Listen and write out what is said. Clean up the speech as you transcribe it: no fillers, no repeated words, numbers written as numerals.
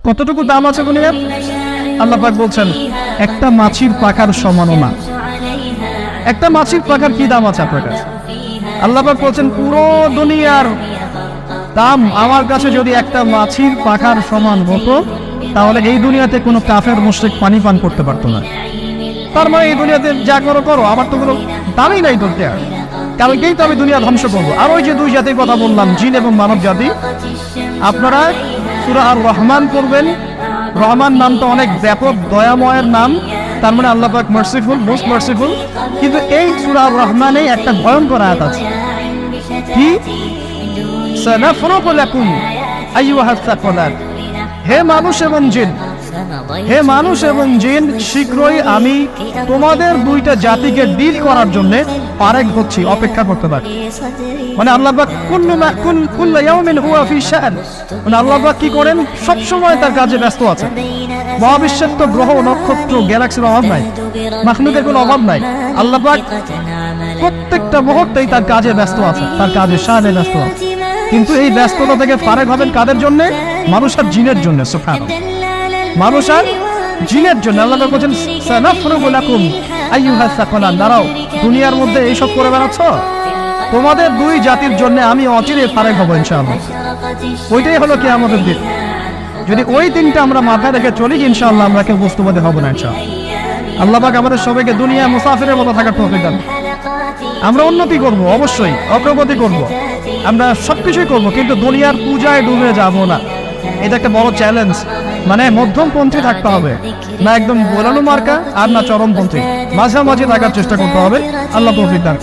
কতটুকু দাম আছে দুনিয়ার? আল্লাহ পাক বলছেন একটা মাছির পাখার সমানও না। একটা মাছির পাখার কি দাম আছে আপনার কাছে? আল্লাহ পাক বলছেন পুরো দুনিয়ার দাম আমার কাছে যদি একটা মাছির পাখার সমান হতো, তাহলে এই দুনিয়াতে কোনো কাফের মুশরিক পানি পান করতে পারতো না। তার মানে এই দুনিয়াতে যা করো করো, আমার তো কোনো দামই নাই ধরতে। আর কালকেই তো আমি দুনিয়া ধ্বংস করবো। আর ওই যে দুই জাতির কথা বললাম, জিন এবং মানব জাতি, আপনারা সূরা আর রহমান পড়বেন। রহমান নামটা অনেক ব্যাপক, দয়াময়ের নাম, তার মানে আল্লাহ পাক মার্সিফুল, মোস্ট মার্সিফুল। কিন্তু এই সূরা আর রহমানে একটা ভয়ঙ্কর আয়াত আছে, কি সানাফরুগু লাকুম আইয়ুহাস সাকালাত, হে মানুষ এবং জিন, হে মানুষ এবং জিন, শীঘ্রই আমি তোমাদের দুইটা জাতিকে ডিল করার জন্য পারেক হচ্ছি, অপেক্ষা করতে পারি। মানে আল্লাহ পাক কুল্লু ইয়াউমিন হুয়া ফি শান, মানে আল্লাহ পাক কি করেন, সব সময় তার কাজে ব্যস্ত আছেন। মহাবিশ্বের তো গ্রহ নক্ষত্র গ্যালাক্সির অভাব নাই, মাখলুকের কোনো অভাব নাই। আল্লাহ পাক প্রত্যেকটা মুহূর্তেই তার কাজে ব্যস্ত আছেন, তার কাজে শানে ব্যস্ত আছেন। কিন্তু এই ব্যস্ততা থেকে ফারেক হবেন কাদের জন্য? মানুষ আর জিনের জন্য। সুবহানাল্লাহ, মানুষ আর জিনের জন্য। আল্লাহ বলছেন সানাফরুগু লাকুম আইয়ুহাস সাকালান, দাঁড়াও, দুনিয়ার মধ্যে এইসব করে বেড়াচ্ছ, তোমাদের দুই জাতির জন্য আমি অচিরে ফারেক হব ইনশাআল্লাহ। ওইটাই হলো কিয়ামতের দিন। যদি ওই দিনটা আমরা মাথায় রেখে চলি, ইনশাআল্লাহ আমরা কেউ বস্তুবাদী হব না ইনশাআল্লাহ। আল্লাহ পাক আমাদের সবাইকে দুনিয়া মুসাফিরের মতো থাকার তৌফিক দান। আমরা উন্নতি করব, অবশ্যই অগ্রগতি করব, আমরা সবকিছুই করব, কিন্তু দুনিয়ার পূজায় ডুবে যাব না। এটা একটা বড় চ্যালেঞ্জ। মানে মধ্যমপন্থী থাকতে হবে, না একদম বোলানো মার্কা আর না চরমপন্থী, মাঝামাঝি থাকার চেষ্টা করতে হবে। আল্লাহ তৌফিক দান।